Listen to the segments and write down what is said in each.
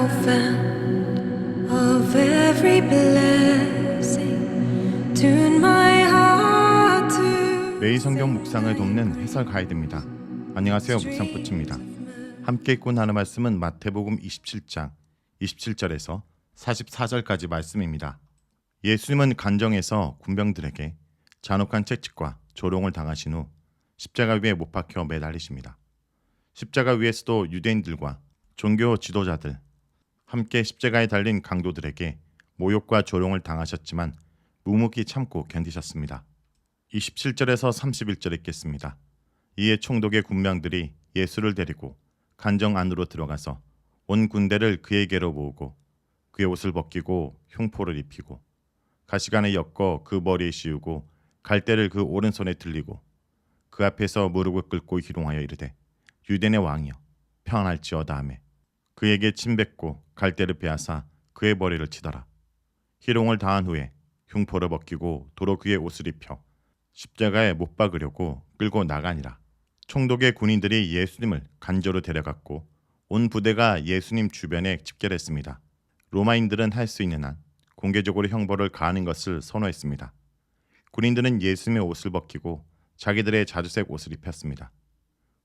fount of every blessing. Tune my heart to 매일 성경 묵상을 돕는 해설 가이드입니다. 안녕하세요, 묵상코치입니다. 함께 읽고 나눌 말씀은 마태복음 27장 27절에서 44절까지 말씀입니다. 예수님은 간정에서 군병들에게 잔혹한 채찍과 조롱을 당하신 후 십자가 위에 못 박혀 매달리십니다. 십자가 위에서도 유대인들과 종교 지도자들, 함께 십자가에 달린 강도들에게 모욕과 조롱을 당하셨지만 묵묵히 참고 견디셨습니다. 27절에서 31절 읽겠습니다. 이에 총독의 군병들이 예수를 데리고 간정 안으로 들어가서 온 군대를 그에게로 모으고 그의 옷을 벗기고 흉포를 입히고 가시관에 엮어 그 머리에 씌우고 갈대를 그 오른손에 들리고 그 앞에서 무릎을 꿇고 희롱하여 이르되 유대인의 왕이여 평안할지어다 하매 그에게 침뱉고 갈대를 빼앗아 그의 머리를 치더라. 희롱을 다한 후에 흉포를 벗기고 도로 그의 옷을 입혀 십자가에 못 박으려고 끌고 나가니라. 총독의 군인들이 예수님을 간저로 데려갔고 온 부대가 예수님 주변에 집결했습니다. 로마인들은 할 수 있는 한 공개적으로 형벌을 가하는 것을 선호했습니다. 군인들은 예수님의 옷을 벗기고 자기들의 자주색 옷을 입혔습니다.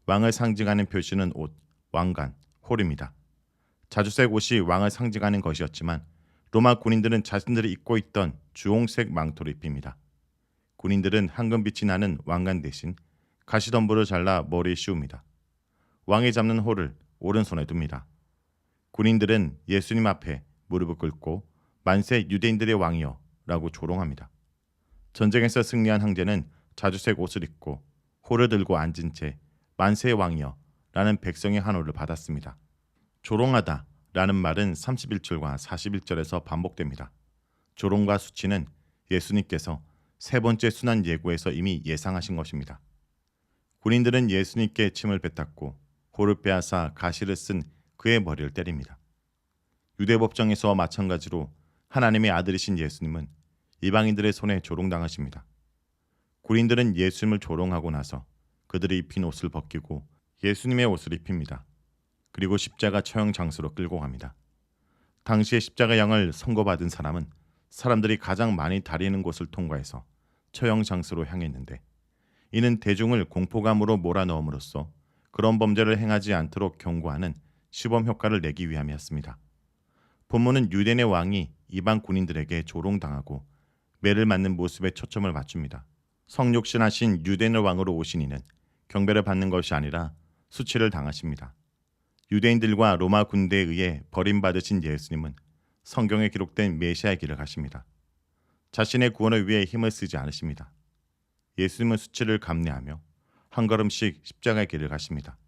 왕을 상징하는 표시는 옷, 왕관, 홀입니다. 자주색 옷이 왕을 상징하는 것이었지만 로마 군인들은 자신들이 입고 있던 주홍색 망토를 입힙니다. 군인들은 황금빛이 나는 왕관 대신 가시덤불을 잘라 머리에 씌웁니다. 왕이 잡는 홀을 오른손에 둡니다. 군인들은 예수님 앞에 무릎을 꿇고 만세 유대인들의 왕이여 라고 조롱합니다. 전쟁에서 승리한 황제는 자주색 옷을 입고 홀을 들고 앉은 채 만세의 왕이여 라는 백성의 한호를 받았습니다. 조롱하다 라는 말은 31절과 41절에서 반복됩니다. 조롱과 수치는 예수님께서 세 번째 순환 예고에서 이미 예상하신 것입니다. 군인들은 예수님께 침을 뱉었고 홀을 빼앗아 가시를 쓴 그의 머리를 때립니다. 유대법정에서와 마찬가지로 하나님의 아들이신 예수님은 이방인들의 손에 조롱당하십니다. 군인들은 예수님을 조롱하고 나서 그들이 입힌 옷을 벗기고 예수님의 옷을 입힙니다. 그리고 십자가 처형 장소로 끌고 갑니다. 당시에 십자가 양을 선고받은 사람은 사람들이 가장 많이 다리는 곳을 통과해서 처형 장소로 향했는데 이는 대중을 공포감으로 몰아넣음으로써 그런 범죄를 행하지 않도록 경고하는 시범 효과를 내기 위함이었습니다. 본문은 유대인의 왕이 이방 군인들에게 조롱당하고 매를 맞는 모습에 초점을 맞춥니다. 성육신하신 유대인의 왕으로 오신 이는 경배를 받는 것이 아니라 수치를 당하십니다. 유대인들과 로마 군대에 의해 버림받으신 예수님은 성경에 기록된 메시아의 길을 가십니다. 자신의 구원을 위해 힘을 쓰지 않으십니다. 예수님은 수치를 감내하며 한 걸음씩 십자가의 길을 가십니다.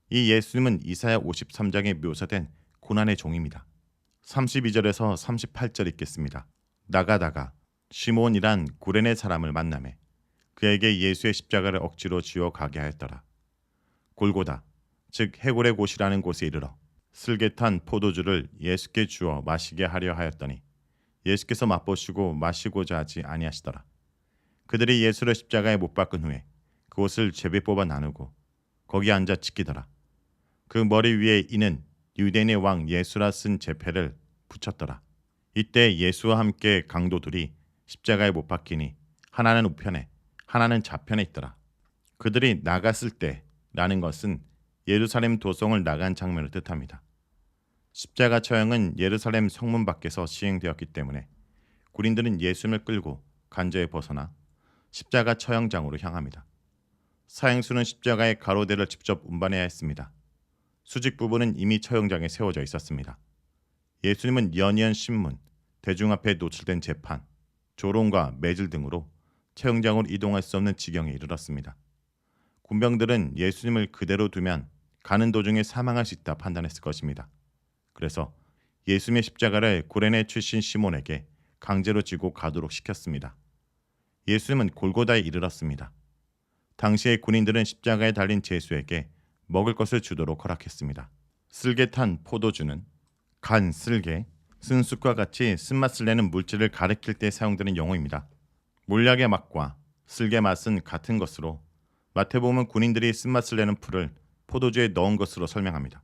이 예수님은 이사야 53장에 묘사된 고난의 종입니다. 32절에서 38절 읽겠습니다. 나가다가 시몬이란 구레네 사람을 만나매 그에게 예수의 십자가를 억지로 쥐어 가게 하였더라. 골고다 즉 해골의 곳이라는 곳에 이르러 슬개탄 포도주를 예수께 주어 마시게 하려 하였더니 예수께서 맛보시고 마시고자 하지 아니하시더라. 그들이 예수를 십자가에 못 박은 후에 그 옷을 제비 뽑아 나누고 거기 앉아 지키더라. 그 머리 위에 이는 유대인의 왕 예수라 쓴 제패를 붙였더라. 이때 예수와 함께 강도들이 십자가에 못 박히니 하나는 우편에 하나는 좌편에 있더라. 그들이 나갔을 때라는 것은 예루살렘 도성을 나간 장면을 뜻합니다. 십자가 처형은 예루살렘 성문 밖에서 시행되었기 때문에 군인들은 예수님을 끌고 간저에 벗어나 십자가 처형장으로 향합니다. 사형수는 십자가의 가로대를 직접 운반해야 했습니다. 수직 부분은 이미 처형장에 세워져 있었습니다. 예수님은 연이은 신문, 대중 앞에 노출된 재판, 조롱과 매질 등으로 처형장으로 이동할 수 없는 지경에 이르렀습니다. 군병들은 예수님을 그대로 두면 가는 도중에 사망할 수 있다 판단했을 것입니다. 그래서 예수님의 십자가를 구레네 출신 시몬에게 강제로 지고 가도록 시켰습니다. 예수님은 골고다에 이르렀습니다. 당시의 군인들은 십자가에 달린 제수에게 먹을 것을 주도록 허락했습니다. 슬개탄 포도주는 간, 슬개, 쓴쑥과 같이 쓴맛을 내는 물질을 가리킬 때 사용되는 용어입니다. 몰약의 맛과 슬개 맛은 같은 것으로 마태복음은 군인들이 쓴맛을 내는 풀을 포도주에 넣은 것으로 설명합니다.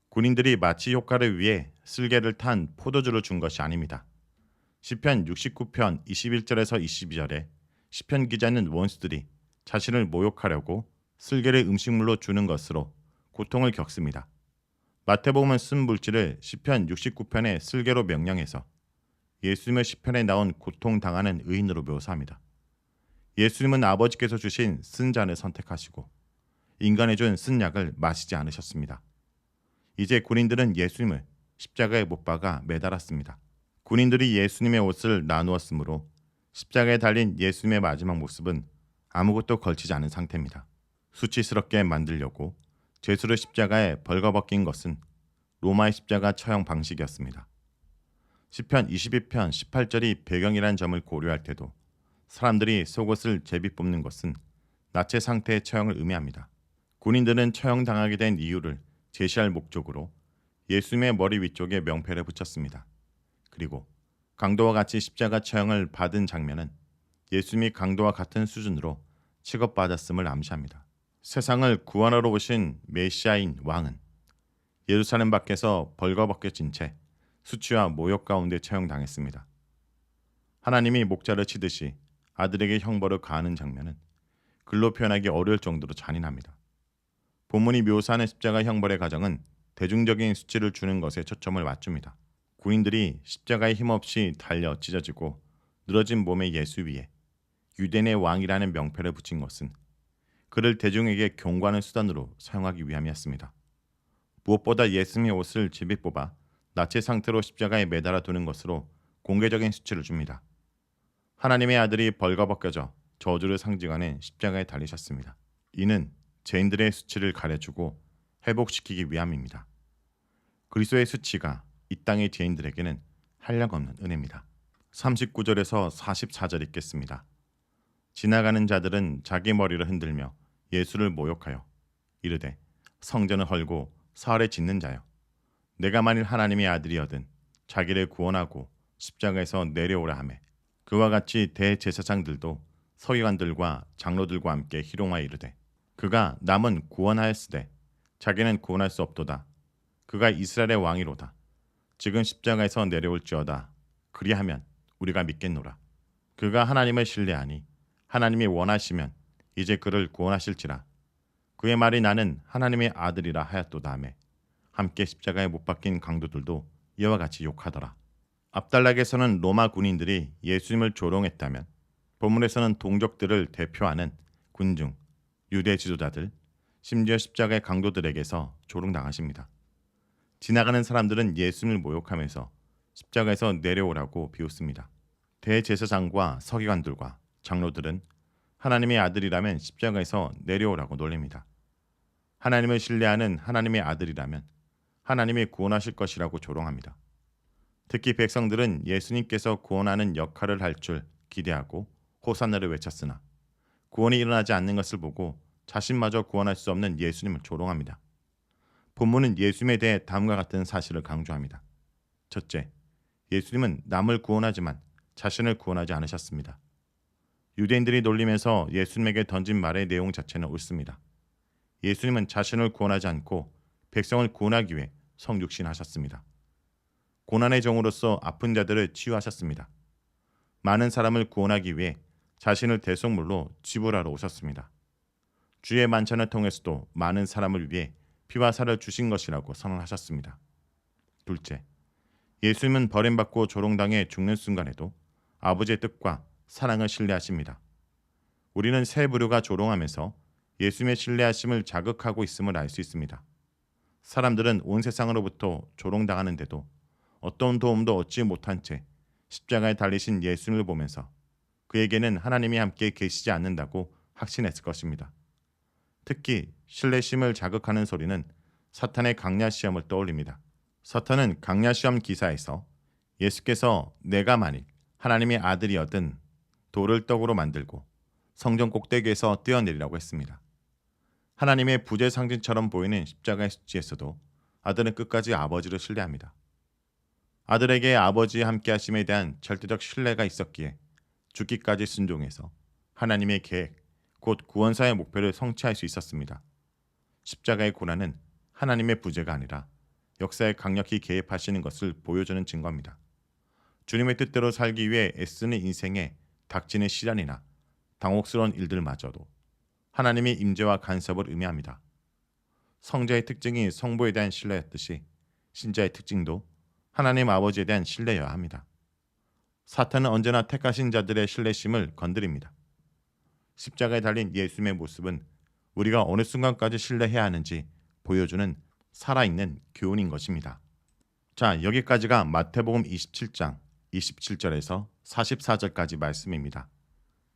군인들이 마취 효과를 위해 쓸개를 탄 포도주를 준 것이 아닙니다. 시편 69편 21절에서 22절에 시편 기자는 원수들이 자신을 모욕하려고 쓸개를 음식물로 주는 것으로 고통을 겪습니다. 마태복음은 쓴 물질을 시편 69편의 쓸개로 명령해서 예수님의 시편에 나온 고통당하는 의인으로 묘사합니다. 예수님은 아버지께서 주신 쓴 잔을 선택하시고 인간이 준 쓴 약을 마시지 않으셨습니다. 이제 군인들은 예수님을 십자가에 못 박아 매달았습니다. 군인들이 예수님의 옷을 나누었으므로 십자가에 달린 예수님의 마지막 모습은 아무것도 걸치지 않은 상태입니다. 수치스럽게 만들려고 죄수를 십자가에 벌거벗긴 것은 로마의 십자가 처형 방식이었습니다. 시편 22편 18절이 배경이란 점을 고려할 때도 사람들이 속옷을 제비 뽑는 것은 나체 상태의 처형을 의미합니다. 군인들은 처형당하게 된 이유를 제시할 목적으로 예수님의 머리 위쪽에 명패를 붙였습니다. 그리고 강도와 같이 십자가 처형을 받은 장면은 예수님이 강도와 같은 수준으로 취급받았음을 암시합니다. 세상을 구원하러 오신 메시아인 왕은 예루살렘 밖에서 벌거벗겨진 채 수치와 모욕 가운데 처형당했습니다. 하나님이 목자를 치듯이 아들에게 형벌을 가하는 장면은 글로 표현하기 어려울 정도로 잔인합니다. 본문이 묘사하는 십자가 형벌의 과정은 대중적인 수치를 주는 것에 초점을 맞춥니다. 군인들이 십자가에 힘없이 달려 찢어지고 늘어진 몸의 예수 위에 유대인의 왕이라는 명패를 붙인 것은 그를 대중에게 경고하는 수단으로 사용하기 위함이었습니다. 무엇보다 예수님의 옷을 제비 뽑아 나체 상태로 십자가에 매달아 두는 것으로 공개적인 수치를 줍니다. 하나님의 아들이 벌거벗겨져 저주를 상징하는 십자가에 달리셨습니다. 이는 죄인들의 수치를 가려주고 회복시키기 위함입니다. 그리스도의 수치가 이 땅의 죄인들에게는 한량없는 은혜입니다. 39절에서 44절 읽겠습니다. 지나가는 자들은 자기 머리를 흔들며 예수를 모욕하여 이르되 성전을 헐고 사흘에 짓는 자여 내가 만일 하나님의 아들이어든 자기를 구원하고 십자가에서 내려오라 하매 그와 같이 대제사장들도 서기관들과 장로들과 함께 희롱하여 이르되 그가 남은 구원하였으되 자기는 구원할 수 없도다. 그가 이스라엘의 왕이로다. 지금 십자가에서 내려올지어다. 그리하면 우리가 믿겠노라. 그가 하나님을 신뢰하니 하나님이 원하시면 이제 그를 구원하실지라. 그의 말이 나는 하나님의 아들이라 하였도다 하매 함께 십자가에 못 박힌 강도들도 이와 같이 욕하더라. 앞단락에서는 로마 군인들이 예수님을 조롱했다면 본문에서는 동족들을 대표하는 군중, 유대 지도자들, 심지어 십자가의 강도들에게서 조롱당하십니다. 지나가는 사람들은 예수님을 모욕하면서 십자가에서 내려오라고 비웃습니다. 대제사장과 서기관들과 장로들은 하나님의 아들이라면 십자가에서 내려오라고 놀립니다. 하나님을 신뢰하는 하나님의 아들이라면 하나님이 구원하실 것이라고 조롱합니다. 특히 백성들은 예수님께서 구원하는 역할을 할 줄 기대하고 호산나를 외쳤으나 구원이 일어나지 않는 것을 보고 자신마저 구원할 수 없는 예수님을 조롱합니다. 본문은 예수님에 대해 다음과 같은 사실을 강조합니다. 첫째, 예수님은 남을 구원하지만 자신을 구원하지 않으셨습니다. 유대인들이 놀리면서 예수님에게 던진 말의 내용 자체는 옳습니다. 예수님은 자신을 구원하지 않고 백성을 구원하기 위해 성육신하셨습니다. 고난의 종으로서 아픈 자들을 치유하셨습니다. 많은 사람을 구원하기 위해 자신을 대속물로 지불하러 오셨습니다. 주의 만찬을 통해서도 많은 사람을 위해 피와 살을 주신 것이라고 선언하셨습니다. 둘째, 예수님은 버림받고 조롱당해 죽는 순간에도 아버지의 뜻과 사랑을 신뢰하십니다. 우리는 새 부류가 조롱하면서 예수님의 신뢰하심을 자극하고 있음을 알 수 있습니다. 사람들은 온 세상으로부터 조롱당하는데도 어떤 도움도 얻지 못한 채 십자가에 달리신 예수님을 보면서 그에게는 하나님이 함께 계시지 않는다고 확신했을 것입니다. 특히 신뢰심을 자극하는 소리는 사탄의 강야시험을 떠올립니다. 사탄은 강야시험 기사에서 예수께서 내가 만일 하나님의 아들이었든 돌을 떡으로 만들고 성전 꼭대기에서 뛰어내리라고 했습니다. 하나님의 부재 상징처럼 보이는 십자가의 수치에서도 아들은 끝까지 아버지를 신뢰합니다. 아들에게 아버지의 함께하심에 대한 절대적 신뢰가 있었기에 죽기까지 순종해서 하나님의 계획, 곧 구원사의 목표를 성취할 수 있었습니다. 십자가의 고난은 하나님의 부재가 아니라 역사에 강력히 개입하시는 것을 보여주는 증거입니다. 주님의 뜻대로 살기 위해 애쓰는 인생에 닥치는 시련이나 당혹스러운 일들마저도 하나님의 임재와 간섭을 의미합니다. 성자의 특징이 성부에 대한 신뢰였듯이 신자의 특징도 하나님 아버지에 대한 신뢰여야 합니다. 사탄은 언제나 택하신 자들의 신뢰심을 건드립니다. 십자가에 달린 예수님의 모습은 우리가 어느 순간까지 신뢰해야 하는지 보여주는 살아있는 교훈인 것입니다. 자, 여기까지가 마태복음 27장 27절에서 44절까지 말씀입니다.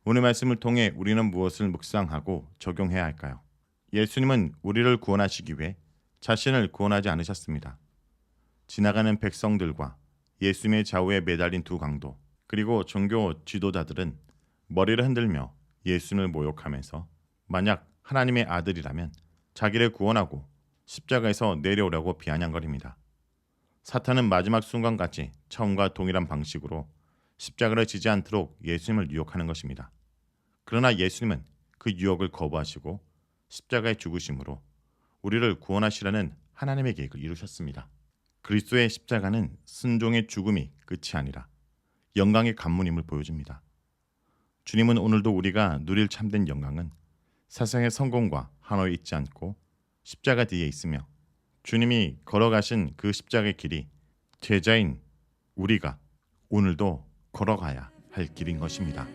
오늘 말씀을 통해 우리는 무엇을 묵상하고 적용해야 할까요? 예수님은 우리를 구원하시기 위해 자신을 구원하지 않으셨습니다. 지나가는 백성들과 예수님의 좌우에 매달린 두 강도, 그리고 종교 지도자들은 머리를 흔들며 예수님을 모욕하면서 만약 하나님의 아들이라면 자기를 구원하고 십자가에서 내려오려고 비아냥거립니다. 사탄은 마지막 순간까지 처음과 동일한 방식으로 십자가를 지지 않도록 예수님을 유혹하는 것입니다. 그러나 예수님은 그 유혹을 거부하시고 십자가의 죽으심으로 우리를 구원하시려는 하나님의 계획을 이루셨습니다. 그리스도의 십자가는 순종의 죽음이 끝이 아니라 영광의 관문임을 보여줍니다. 주님은 오늘도 우리가 누릴 참된 영광은 세상의 성공과 한호에 있지 않고 십자가 뒤에 있으며 주님이 걸어가신 그 십자가의 길이 제자인 우리가 오늘도 걸어가야 할 길인 것입니다.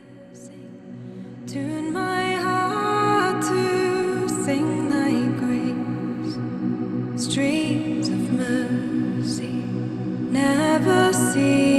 Tune my heart to sing thy grace. Streams of mercy never cease.